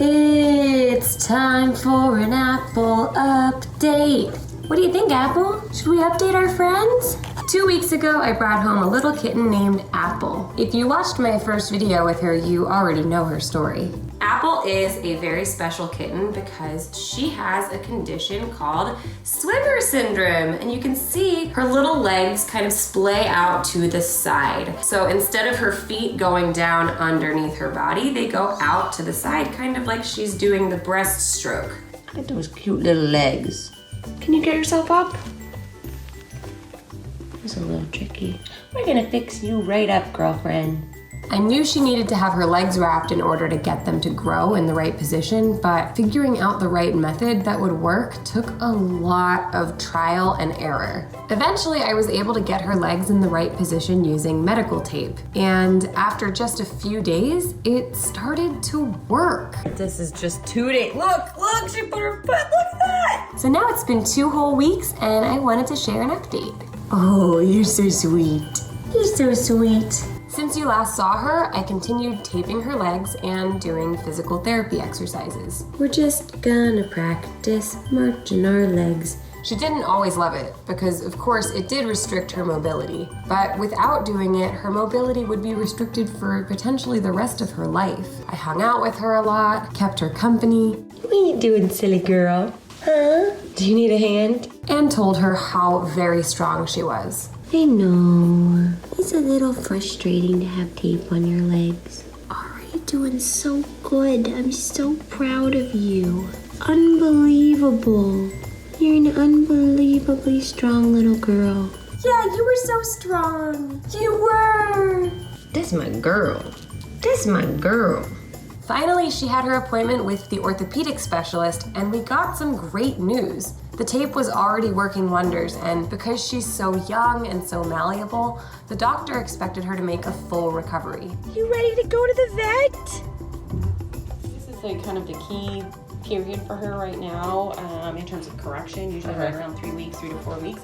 It's time for an Apple update. What do you think, Apple? Should we update our friends? 2 weeks ago, I brought home a little kitten named Apple. If you watched my first video with her, you already know her story. Apple is a very special kitten because she has a condition called swimmer syndrome. And you can see her little legs kind of splay out to the side. So instead of her feet going down underneath her body, they go out to the side, kind of like she's doing the breaststroke. Look at those cute little legs. Can you get yourself up? It's a little tricky. We're gonna fix you right up, girlfriend. I knew she needed to have her legs wrapped in order to get them to grow in the right position, but figuring out the right method that would work took a lot of trial and error. Eventually, I was able to get her legs in the right position using medical tape. And after just a few days, it started to work. This is just 2 days. Look, she put her foot, look at that! So now it's been 2 whole weeks and I wanted to share an update. Oh, you're so sweet. You're so sweet. Since you last saw her, I continued taping her legs and doing physical therapy exercises. We're just gonna practice marching our legs. She didn't always love it because, of course, it did restrict her mobility. But without doing it, her mobility would be restricted for potentially the rest of her life. I hung out with her a lot, kept her company. What are you doing, silly girl? Huh? Do you need a hand? And told her how very strong she was. I know. It's a little frustrating to have tape on your legs. Oh, you're doing so good. I'm so proud of you. Unbelievable. You're an unbelievably strong little girl. Yeah, you were so strong. You were. That's my girl. That's my girl. Finally, she had her appointment with the orthopedic specialist, and we got some great news. The tape was already working wonders, and because she's so young and so malleable, the doctor expected her to make a full recovery. You ready to go to the vet? This is like kind of the key period for her right now in terms of correction, usually right around 3 weeks, 3 to 4 weeks.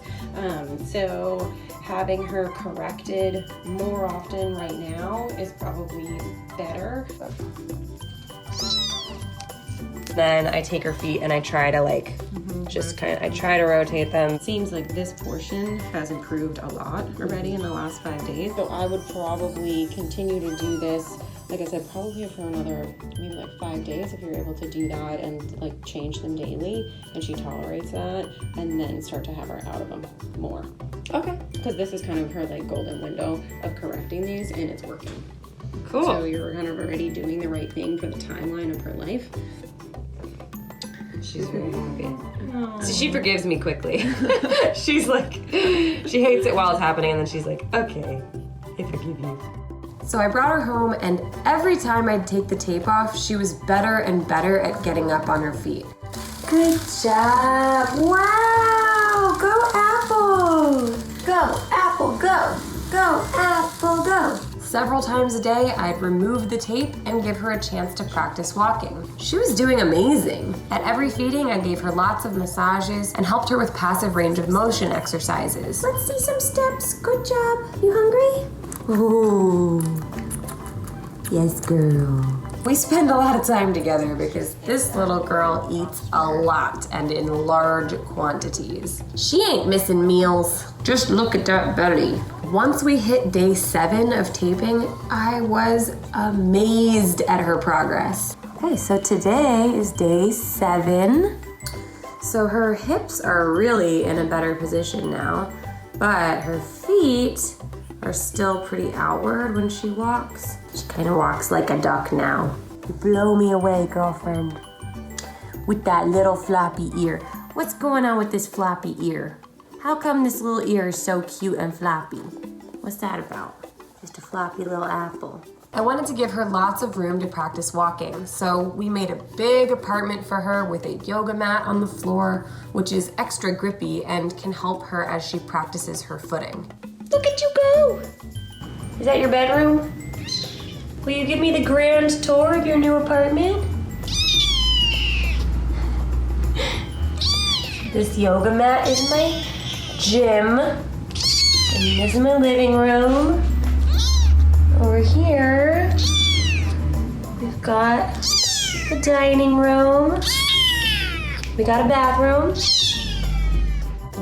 So having her corrected more often right now is probably better. Then I take her feet and I try to I try to rotate them. It seems like this portion has improved a lot already in the last 5 days. So I would probably continue to do this, like I said, probably for another maybe like 5 days if you're able to do that and like change them daily and she tolerates that, and then start to have her out of them more. Okay. Because this is kind of her like golden window of correcting these and it's working. Cool. So you're kind of already doing the right thing for the timeline of her life. She's very happy. Aww. So she forgives me quickly. She's like, she hates it while it's happening, and then she's like, okay, I forgive you. So I brought her home, and every time I'd take the tape off, she was better and better at getting up on her feet. Good job. Wow, go Apple. Go Apple, go. Go Apple, go. Several times a day, I'd remove the tape and give her a chance to practice walking. She was doing amazing. At every feeding, I gave her lots of massages and helped her with passive range of motion exercises. Let's see some steps. Good job. You hungry? Ooh. Yes, girl. We spend a lot of time together because this little girl eats a lot and in large quantities. She ain't missing meals. Just look at that belly. Once we hit day 7 of taping, I was amazed at her progress. Okay, so today is day 7. So her hips are really in a better position now, but her feet are still pretty outward when she walks. She kind of walks like a duck now. You blow me away, girlfriend. With that little floppy ear. What's going on with this floppy ear? How come this little ear is so cute and floppy? What's that about? Just a floppy little apple. I wanted to give her lots of room to practice walking, so we made a big apartment for her with a yoga mat on the floor, which is extra grippy and can help her as she practices her footing. Look at you go! Is that your bedroom? Will you give me the grand tour of your new apartment? This yoga mat is my gym, and this is my living room. Over here, we've got The dining room. We got a bathroom.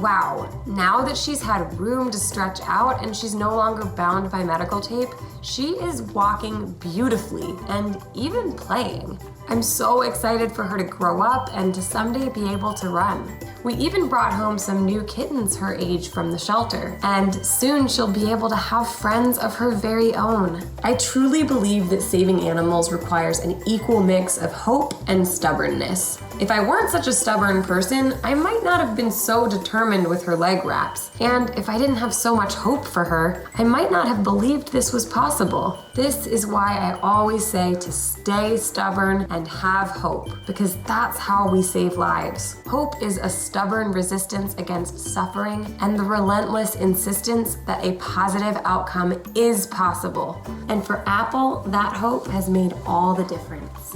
Wow, now that she's had room to stretch out and she's no longer bound by medical tape, she is walking beautifully and even playing. I'm so excited for her to grow up and to someday be able to run. We even brought home some new kittens her age from the shelter, and soon she'll be able to have friends of her very own. I truly believe that saving animals requires an equal mix of hope and stubbornness. If I weren't such a stubborn person, I might not have been so determined with her leg wraps. And if I didn't have so much hope for her, I might not have believed this was possible. This is why I always say to stay stubborn and have hope, because that's how we save lives. Hope is a stubborn resistance against suffering and the relentless insistence that a positive outcome is possible. And for Apple, that hope has made all the difference.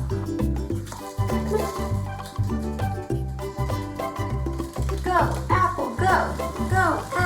Go, Apple, go, go,